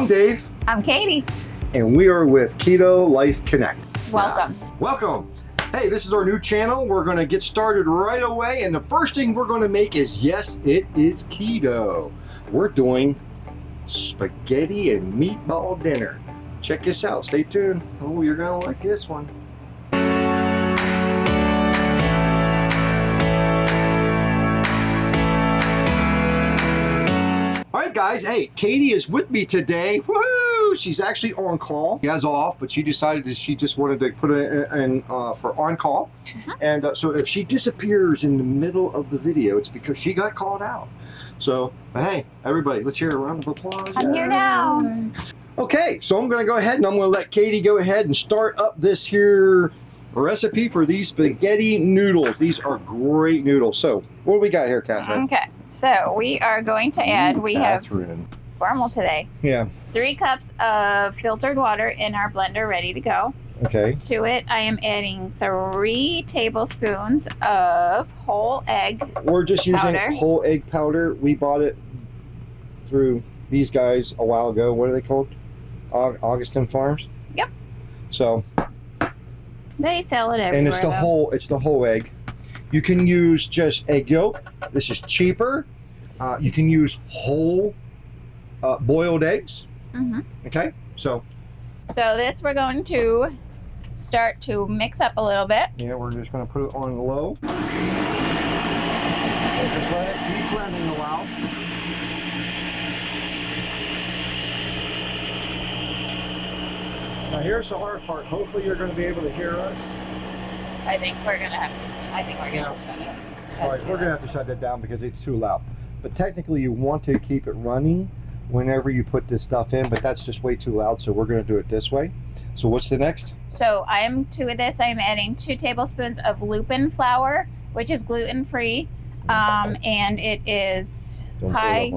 I'm Dave. I'm Katie. And we are with Keto Life Connect. Welcome. Welcome. Hey, this is our new channel. We're going to get started right away. And the first thing we're going to make is, yes, it is keto. We're doing spaghetti and meatball dinner. Check this out. Stay tuned. Oh, you're going to like this one. All right, guys. Hey, Katie is with me today. Woohoo! She's actually on call. She has off, but she decided that she just wanted to put it in for on call. And so if she disappears in the middle of the video, it's because she got called out. So, hey, everybody, let's hear a round of applause. I'm here now. Okay, so I'm going to go ahead and I'm going to let Katie go ahead and start up this here recipe for these spaghetti noodles. These are great noodles. So, what do we got here, Catherine? Okay, so we are going to add, have formal today. Yeah. 3 cups of filtered water in our blender ready to go. Okay. To it, I am adding 3 tablespoons of whole egg We're just using powder. whole egg powder. We bought it through these guys a while ago. What are they called? Augustin Farms. Yep. So. They sell it everywhere. And it's the though. whole. It's the whole egg. You can use just egg yolk. This is cheaper. You can use whole boiled eggs. Okay. So this we're going to start to mix up a little bit. yeah, we're just going to put it on low. Just let it keep blending a while. Now here's the hard part. Hopefully you're going to be able to hear us. I think we're gonna have to. I think we're gonna shut it. All right, we're going to have to shut that down because it's too loud. But technically you want to keep it running whenever you put this stuff in, but that's just way too loud, so we're going to do it this way. So what's the next? So I'm adding 2 tablespoons of lupin flour, which is gluten-free, and it is high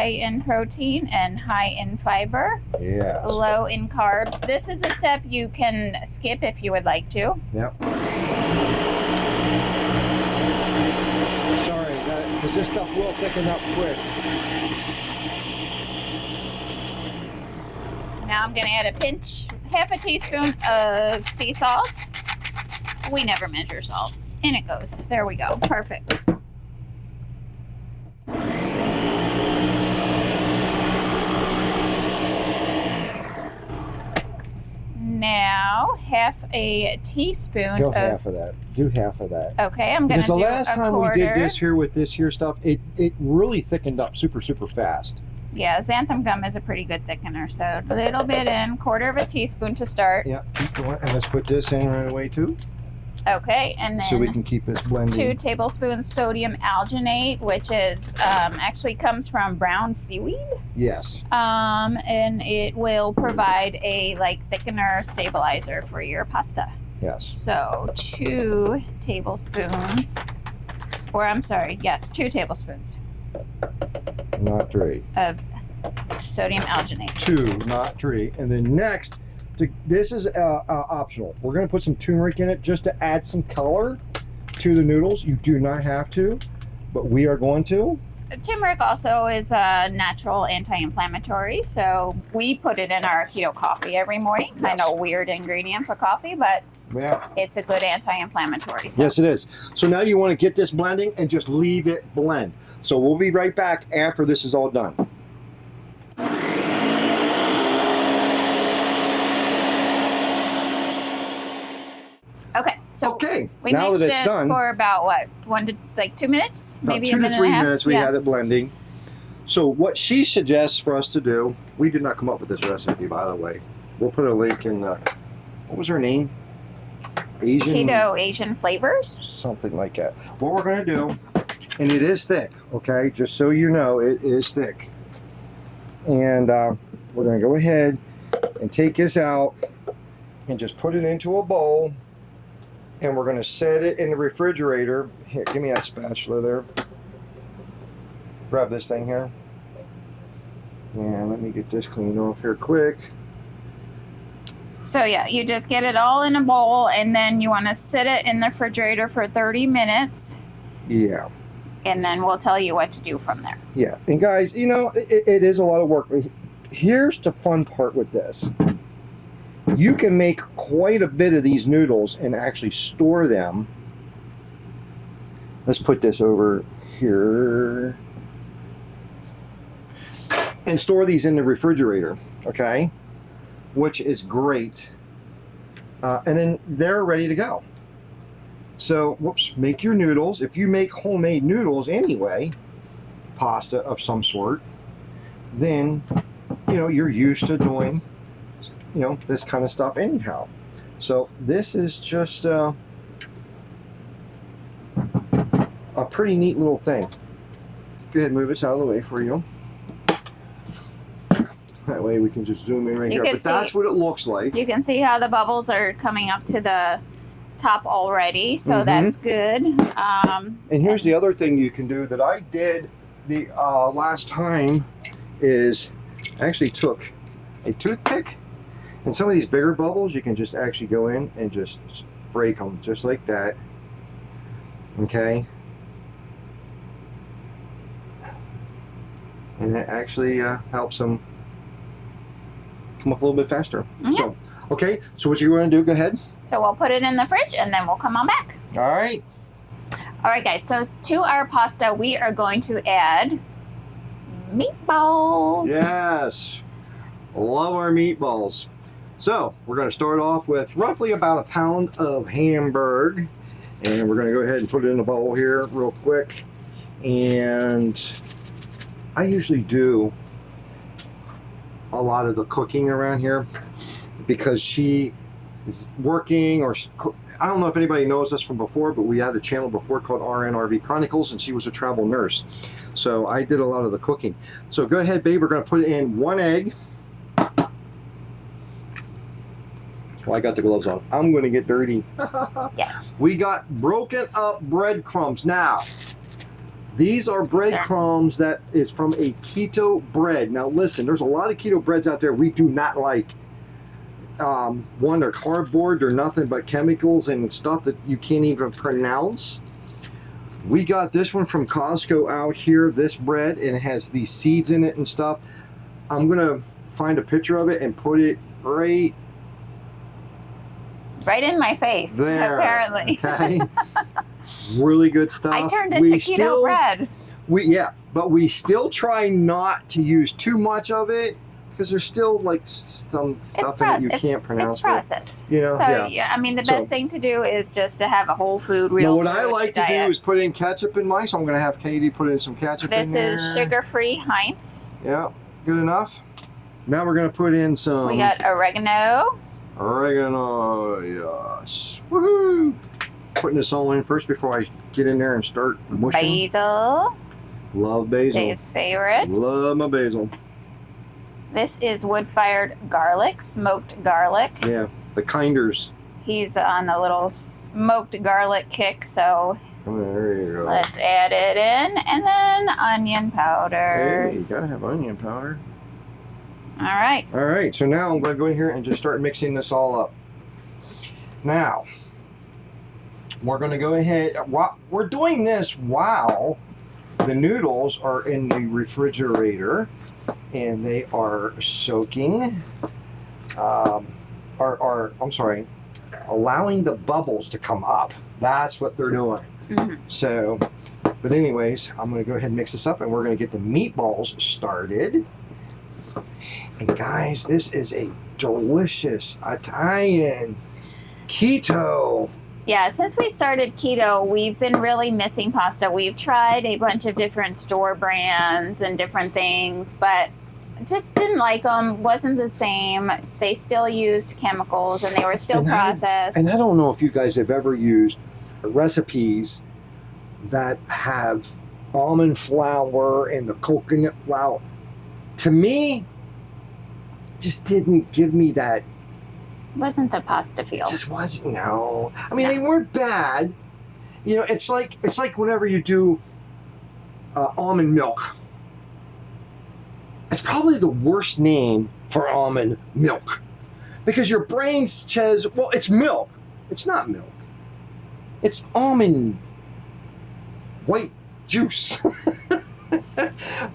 in protein and high in fiber, low in carbs. This is a step you can skip if you would like to. Yep. Sorry, because this stuff will thicken up quick. Now I'm going to add half a teaspoon of sea salt. We never measure salt. In it goes. There we go. Perfect. Now, half a teaspoon Go half of that. Do half of that. Okay, I'm going to do a quarter. Because the last time we did this here with this here stuff, it really thickened up super, super fast. Yeah, xanthan gum is a pretty good thickener, so a little bit in, 1/4 teaspoon to start. Yeah, keep going. And let's put this in right away too. Okay, and then so we can keep this blending. 2 tablespoons sodium alginate, which is actually comes from brown seaweed. Yes. And it will provide a thickener stabilizer for your pasta. Yes. So 2 tablespoons, or I'm sorry, yes, 2 tablespoons. Not 3. Of sodium alginate. 2, not 3. And then next, this is optional. We're going to put some turmeric in it just to add some color to the noodles. You do not have to, but we are going to. Turmeric also is a natural anti-inflammatory, so we put it in our keto coffee every morning. Yes. Kind of weird ingredient for coffee, but yeah, it's a good anti-inflammatory. So. Yes, it is. So now you want to get this blending and just leave it blend. So we'll be right back after this is all done. Okay, so we now mixed that it's it done, for about what, 2 minutes, maybe about 2 to 3 minutes. We had it blending. So what she suggests for us to do, we did not come up with this recipe, by the way. We'll put a link in the. What was her name? Keto Asian flavors, something like that. What we're going to do, and it is thick, okay? Just so you know, it is thick. And we're going to go ahead and take this out and just put it into a bowl. And we're going to set it in the refrigerator. Here, give me that spatula there. Grab this thing here. And let me get this cleaned off here quick. So yeah, you just get it all in a bowl, and then you want to sit it in the refrigerator for 30 minutes. Yeah. And then we'll tell you what to do from there. Yeah. And guys, you know, it is a lot of work. here's the fun part with this. You can make quite a bit of these noodles and actually store them. Let's put this over here. And store these in the refrigerator, okay? Which is great. And then they're ready to go. So, whoops, make your noodles. If you make homemade noodles anyway, pasta of some sort, then, you know, you're used to doing, you know, this kind of stuff anyhow. So this is just a pretty neat little thing. Go ahead and move this out of the way for you. That way we can just zoom in right here. But that's what it looks like. You can see how the bubbles are coming up to the top already, so that's good. And here's the other thing you can do that I did the last time is actually took a toothpick, and some of these bigger bubbles you can just actually go in and just break them just like that. Okay, and it actually helps them come up a little bit faster. So okay, so what you're going to do, go ahead. So we'll put it in the fridge and then we'll come on back. All right. All right, guys, so to our pasta we are going to add meatballs. Yes, love our meatballs. So we're going to start off with roughly about a pound of Hamburg, and we're going to go ahead and put it in a bowl here real quick. And I usually do a lot of the cooking around here because she is working, or I don't know if anybody knows us from before, but we had a channel before called RNRV Chronicles, and she was a travel nurse. So I did a lot of the cooking. So go ahead, babe. We're going to put in 1 egg. Well, I got the gloves on. I'm going to get dirty. Yes. We got broken up breadcrumbs. Now, these are breadcrumbs that is from a keto bread. Now, listen, there's a lot of keto breads out there we do not like. One, they're cardboard. They're nothing but chemicals and stuff that you can't even pronounce. We got this one from Costco out here, this bread, and it has these seeds in it and stuff. I'm going to find a picture of it and put it right in my face, there, apparently. Okay. Really good stuff. I turned into keto bread. But we still try not to use too much of it because there's still like some stuff in it you can't pronounce. It's processed. You know, so yeah, I mean, the best thing to do is just to have a whole food, real what food I like to do diet. is put in ketchup in mine, so I'm going to have Katie put in some ketchup in there. This is sugar-free Heinz. Yeah, good enough. Now we're going to put in some... We got oregano. Oregano, yes. Woohoo! Putting this all in first before I get in there and start mushing. Basil. Love basil. Dave's favorite. Love my basil. This is wood-fired garlic, smoked garlic. Yeah, the kinders. He's on a little smoked garlic kick, so there you go. let's add it in. And then onion powder. Hey, you gotta have onion powder. All right. All right, so now I'm going to go in here and just start mixing this all up. Now, we're going to go ahead. We're doing this while the noodles are in the refrigerator and they are soaking. I'm sorry, allowing the bubbles to come up. That's what they're doing. So, but anyways, I'm going to go ahead and mix this up and we're going to get the meatballs started. And guys, this is a delicious Italian keto. Yeah, since we started keto, we've been really missing pasta. We've tried a bunch of different store brands and different things, but just didn't like them. Wasn't the same. They still used chemicals and they were still processed. And I don't know if you guys have ever used recipes that have almond flour and the coconut flour. To me, it just didn't give me that. Wasn't the pasta feel? It just wasn't. No, I mean they weren't bad. You know, it's like whenever you do almond milk. It's probably the worst name for almond milk because your brain says, "Well, it's milk." It's not milk. It's almond white juice.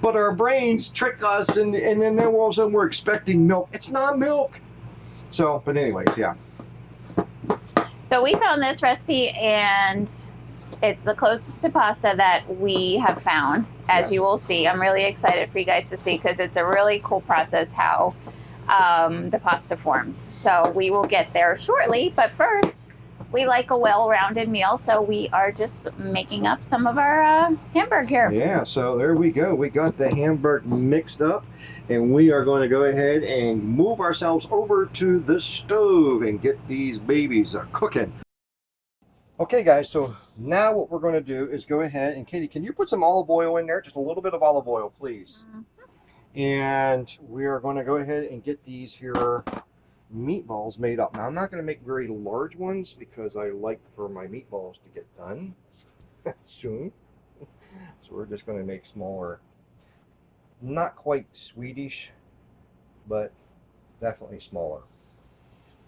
But our brains trick us, and then all of a sudden we're expecting milk. It's not milk. So, but anyways, yeah. So we found this recipe, and it's the closest to pasta that we have found, as Yes. you will see. I'm really excited for you guys to see, because it's a really cool process how the pasta forms. So we will get there shortly, but first we like a well-rounded meal, so we are just making up some of our hamburger here. Yeah, so there we go. We got the hamburger mixed up, and we are going to go ahead and move ourselves over to the stove and get these babies cooking. Okay, guys, so now what we're going to do is go ahead, and Katie, can you put some olive oil in there? Just a little bit of olive oil, please. And we are going to go ahead and get these here meatballs made up. Now, I'm not going to make very large ones because I like for my meatballs to get done soon. So we're just going to make smaller, not quite Swedish, but definitely smaller.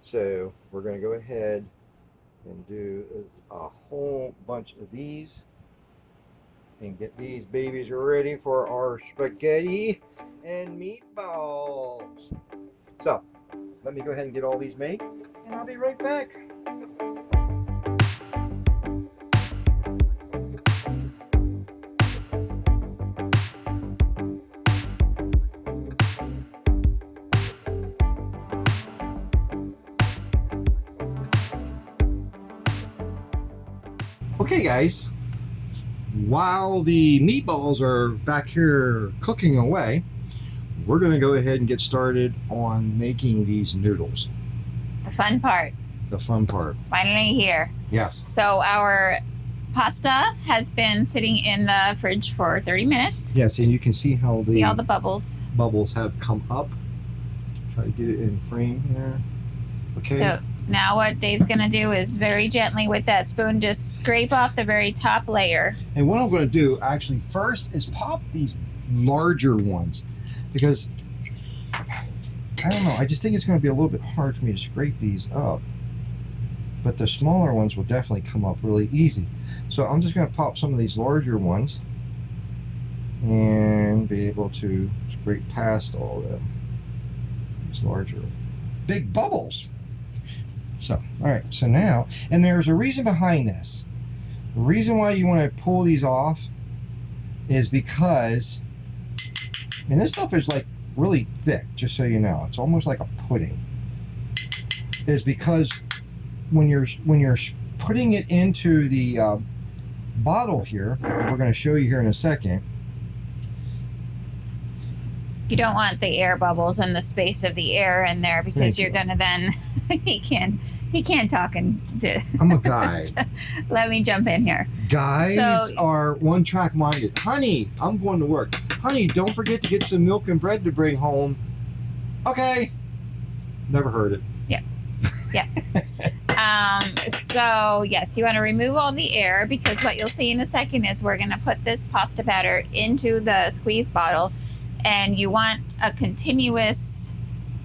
So we're going to go ahead and do a whole bunch of these and get these babies ready for our spaghetti and meatballs. So let me go ahead and get all these made, and I'll be right back. Okay, guys, while the meatballs are back here cooking away, we're going to go ahead and get started on making these noodles. The fun part. The fun part. Finally here. Yes. So our pasta has been sitting in the fridge for 30 minutes. Yes, and you can see how the, See all the bubbles. bubbles have come up. Try to get it in frame here. Okay. So now what Dave's going to do is very gently with that spoon just scrape off the very top layer. And what I'm going to do actually first is pop these larger ones, because I don't know, I just think it's going to be a little bit hard for me to scrape these up. But the smaller ones will definitely come up really easy. So I'm just going to pop some of these larger ones and be able to scrape past all of them. These larger big bubbles. So, all right, so now, and there's a reason behind this. The reason why you want to pull these off is because, and this stuff is like really thick, just so you know, it's almost like a pudding, is because when you're putting it into the bottle here, we're going to show you here in a second. You don't want the air bubbles and the space of the air in there, because you're going to then he can't talk and I'm a guy. Let me jump in here. Guys are one track minded. Honey, I'm going to work. Honey, don't forget to get some milk and bread to bring home. Okay. Never heard it. Yeah. So yes, you want to remove all the air, because what you'll see in a second is we're going to put this pasta batter into the squeeze bottle, and you want a continuous,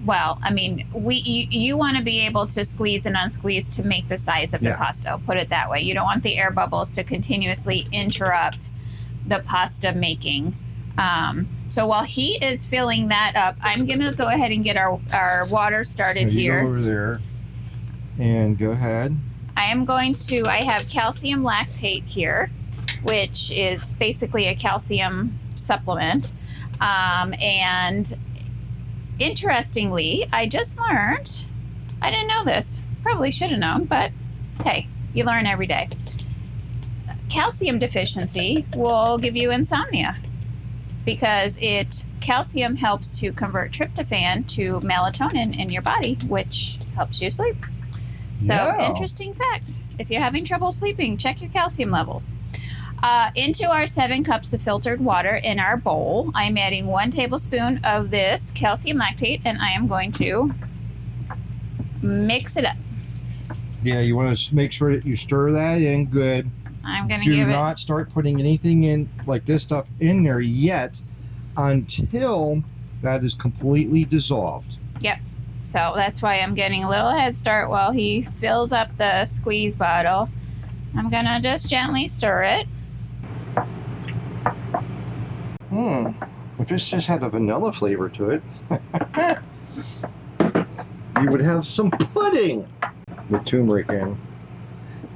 well, I mean, you want to be able to squeeze and unsqueeze to make the size of the pasta. I'll put it that way. You don't want the air bubbles to continuously interrupt the pasta making. So while he is filling that up, I'm going to go ahead and get our water started here. Over there. And go ahead. I have calcium lactate here, which is basically a calcium supplement. And interestingly, I just learned, I didn't know this, probably should have known, but hey, you learn every day. Calcium deficiency will give you insomnia, because calcium helps to convert tryptophan to melatonin in your body, which helps you sleep. So, interesting fact. If you're having trouble sleeping, check your calcium levels. Into our 7 cups of filtered water in our bowl, I'm adding 1 tablespoon of this calcium lactate, and I am going to mix it up. Yeah, you want to make sure that you stir that in good. I'm going to give it... Do not start putting anything in, like this stuff, in there yet until that is completely dissolved. Yep. So that's why I'm getting a little head start while he fills up the squeeze bottle. I'm going to just gently stir it. If this just had a vanilla flavor to it, you would have some pudding with turmeric in.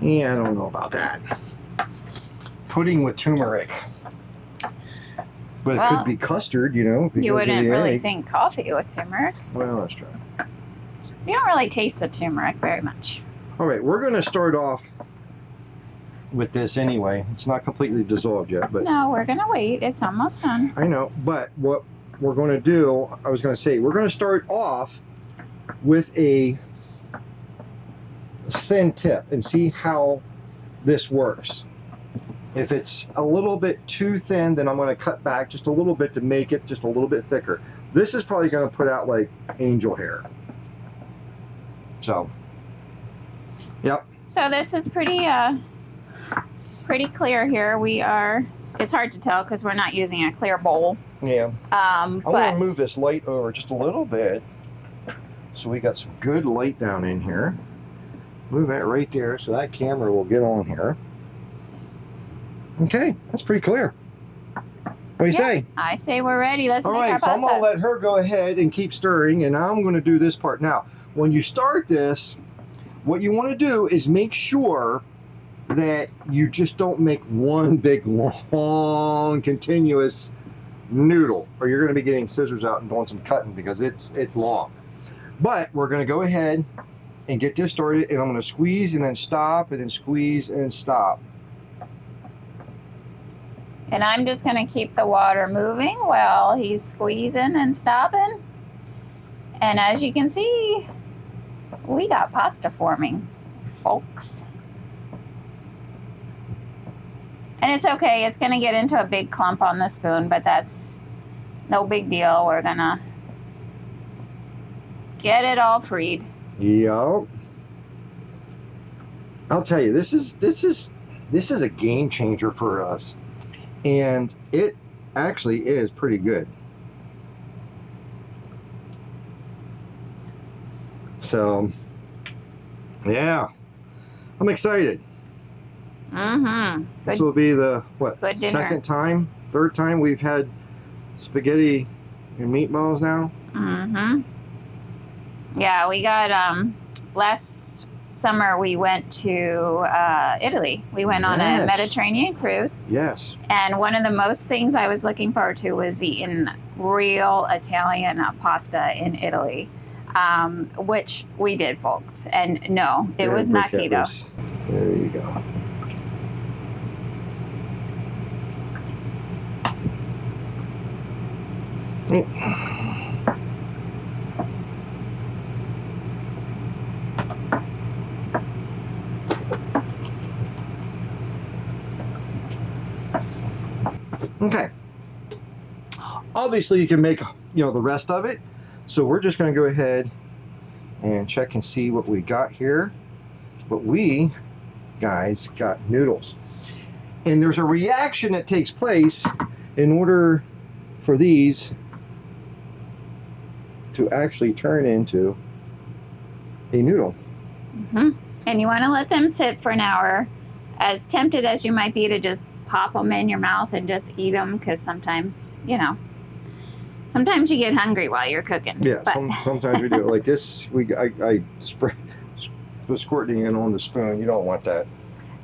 Yeah, I don't know about that. Pudding with turmeric. But it could be custard, you know. You wouldn't really think coffee with turmeric. Well, that's true. You don't really taste the turmeric very much. All right, we're going to start off with this anyway. It's not completely dissolved yet, but no, we're going to wait. It's almost done. I know, but what we're going to do, I was going to say, we're going to start off with a thin tip and see how this works. If it's a little bit too thin, then I'm going to cut back just a little bit to make it just a little bit thicker. This is probably going to put out like angel hair. So, yep. So this is pretty clear here. It's hard to tell because we're not using a clear bowl. Yeah. I want to move this light over just a little bit. So we got some good light down in here. Move that right there so that camera will get on here. Okay, that's pretty clear. What do you say? I say we're ready. Let's make our pasta. So I'm going to let her go ahead and keep stirring, and I'm going to do this part. Now, when you start this, what you want to do is make sure that you just don't make one big, long, continuous noodle, or you're going to be getting scissors out and doing some cutting because it's long. But we're going to go ahead and get this started, and I'm going to squeeze and then stop, and then squeeze and stop. And I'm just going to keep the water moving while he's squeezing and stopping. And as you can see, we got pasta forming, folks. And it's okay. It's going to get into a big clump on the spoon, but that's no big deal. We're going to get it all freed. Yep. I'll tell you, this is a game changer for us. And it actually is pretty good. So, yeah, I'm excited. Mm-hmm. This will be the, third time we've had spaghetti and meatballs now. Mm-hmm. Yeah, we got, last summer we went to Italy. We went on a Mediterranean cruise. Yes. And one of the most things I was looking forward to was eating real Italian pasta in Italy, which we did, folks. And no, it was not keto. There you go. Okay. Obviously, you can make, the rest of it. So we're just going to go ahead and check and see what we got here. But we, guys, got noodles. And there's a reaction that takes place in order for these to actually turn into a noodle. Mm-hmm. And you want to let them sit for an hour. As tempted as you might be to just pop them in your mouth and just eat them, because sometimes, sometimes you get hungry while you're cooking. Yeah, sometimes we do it like this. I was squirting in on the spoon. You don't want that.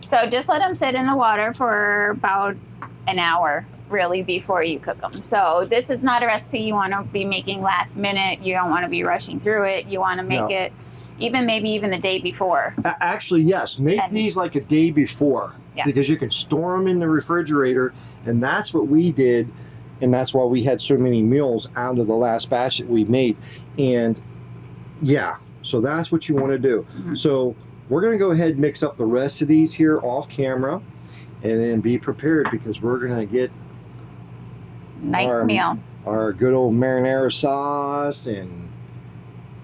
So just let them sit in the water for about an hour, really, before you cook them. So this is not a recipe you want to be making last minute. You don't want to be rushing through it. You want to make it maybe even the day before. Actually, yes. Make these like a day before, because you can store them in the refrigerator, and that's what we did, and that's why we had so many meals out of the last batch that we made. And so that's what you want to do. Mm-hmm. So we're going to go ahead and mix up the rest of these here off camera, and then be prepared, because we're going to get meal. Our good old marinara sauce and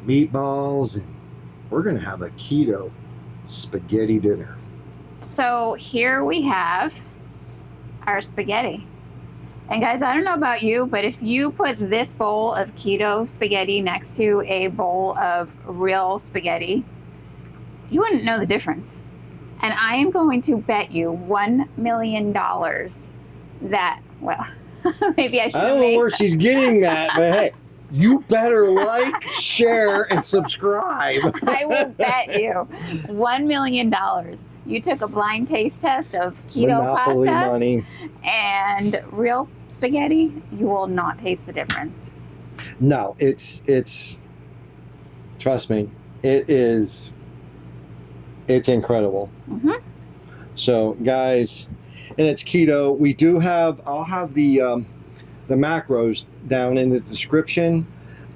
meatballs, and we're going to have a keto spaghetti dinner. So here we have our spaghetti. And guys, I don't know about you, but if you put this bowl of keto spaghetti next to a bowl of real spaghetti, you wouldn't know the difference. And I am going to bet you $1 million that, well, Maybe I should I have don't know made where she's getting that, but hey, you better like, share, and subscribe. I will bet you $1 million. You took a blind taste test of keto Monopoly pasta money. and real spaghetti. You will not taste the difference. No, it's trust me, it's incredible. Mm-hmm. So guys, and it's keto. We do have, I'll have the macros down in the description.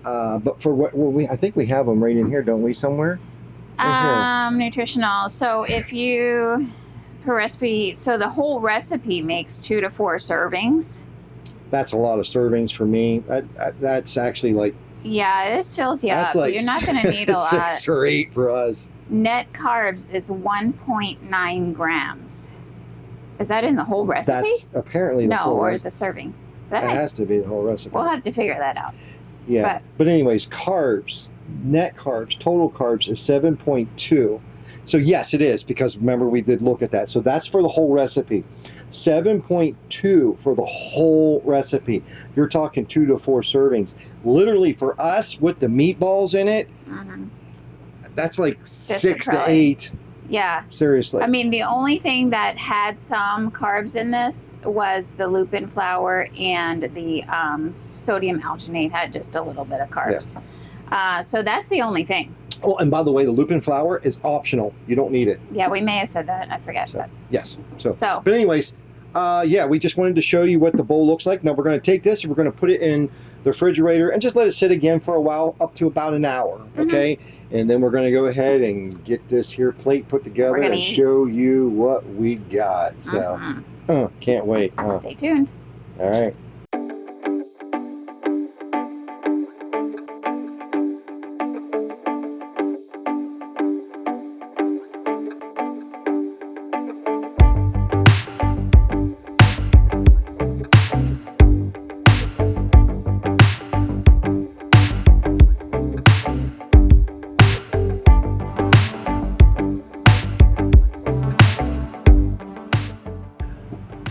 But for I think we have them right in here, don't we, somewhere? Right Nutritional. So if you per recipe, so the whole recipe makes 2 to 4 servings. That's a lot of servings for me. That's actually like, Yeah, this fills you up. like You're not going to need a lot. 6 or 8 for us. Net carbs is 1.9 grams. Is that in the whole recipe? That's apparently the whole or recipe. the serving. It has to be the whole recipe. We'll have to figure that out. Yeah, but anyways, carbs, net carbs, total carbs is 7.2. So yes, it is, because remember we did look at that. So that's for the whole recipe. 7.2 for the whole recipe. You're talking 2 to 4 servings. Literally for us with the meatballs in it, that's like 6 to 8. Yeah. Seriously. I mean, the only thing that had some carbs in this was the lupin flour, and the sodium alginate had just a little bit of carbs. Yeah. So that's the only thing. Oh, and by the way, the lupin flour is optional. You don't need it. Yeah, we may have said that. I forget. So, but. Yes. So. But anyways, yeah, we just wanted to show you what the bowl looks like. Now we're going to take this and we're going to put it in the refrigerator and just let it sit again for a while, up to about an hour. Okay. And then we're going to go ahead and get this here plate put together and show you what we got. So, can't wait. Stay tuned. All right.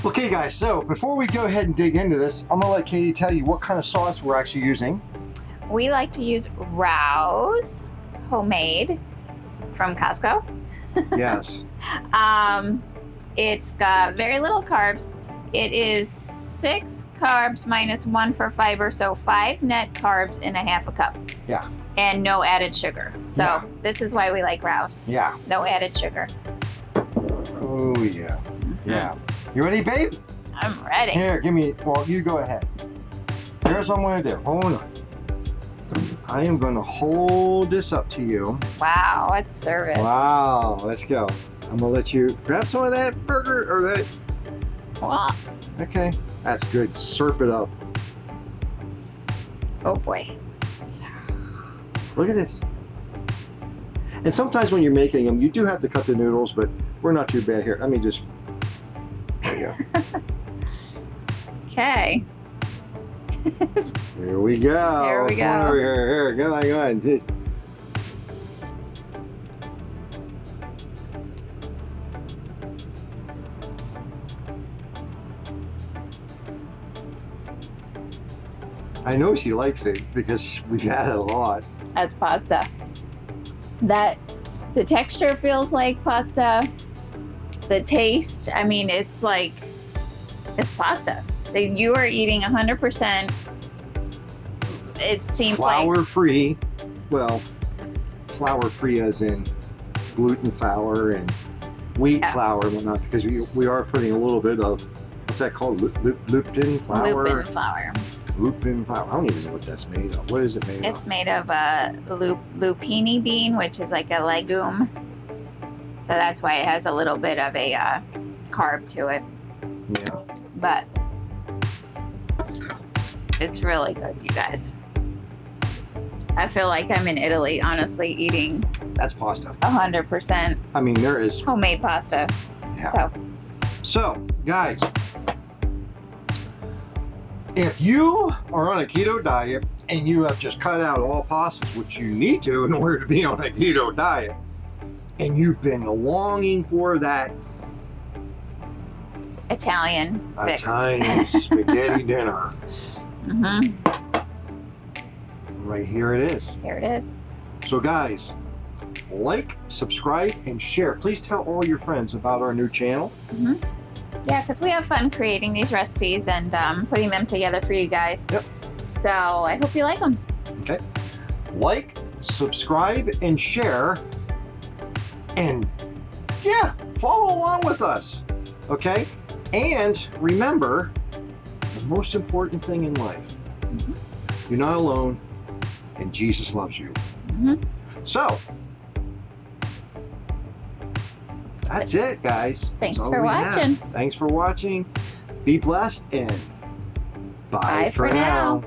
Okay guys, so before we go ahead and dig into this, I'm gonna let Katie tell you what kind of sauce we're actually using. We like to use Rouse homemade from Costco. Yes. It's got very little carbs. It is 6 carbs minus 1 for fiber, so 5 net carbs in a half a cup. Yeah. And no added sugar. So this is why we like Rouse. Yeah. No added sugar. Oh yeah. Yeah. You ready, babe? I'm ready. Here, give me, well, you go ahead. Here's what I'm gonna do. Hold on. I am gonna hold this up to you. Wow, what service. Wow, let's go. I'm gonna let you grab some of that burger or that. Well, okay, that's good. Slurp it up. oh boy. Look at this. And sometimes when you're making them, you do have to cut the noodles, but we're not too bad here. Let me just, there you go. Okay. Here we go. Here we go. Come on over here. Go on. Just. I know she likes it because we've had it a lot. That's pasta. The texture feels like pasta. The taste, I mean, it's like, it's pasta. You are eating 100%. It seems flour-free. Well, flour-free as in gluten flour and wheat flour and whatnot, because we are putting a little bit of, what's that called? Lupin flour? Lupin flour. Lupin flour. I don't even know what that's made of. What is it made of? It's made of a lupini bean, which is like a legume. So that's why it has a little bit of a carb to it. Yeah. But it's really good, you guys. I feel like I'm in Italy, honestly, eating. That's pasta. 100%. I mean, there is homemade pasta. Yeah. So, guys, if you are on a keto diet and you have just cut out all pastas, which you need to in order to be on a keto diet, and you've been longing for that Italian fix. Italian spaghetti dinner. Right here it is. Here it is. So guys, like, subscribe, and share. Please tell all your friends about our new channel. Yeah, because we have fun creating these recipes and putting them together for you guys. Yep. So I hope you like them. Okay. Like, subscribe, and share. And yeah, follow along with us. Okay? And remember, the most important thing in life, you're not alone, and Jesus loves you. So, that's it, guys. Thanks That's all for we watching. have. Thanks for watching. Be blessed, and bye Bye for now.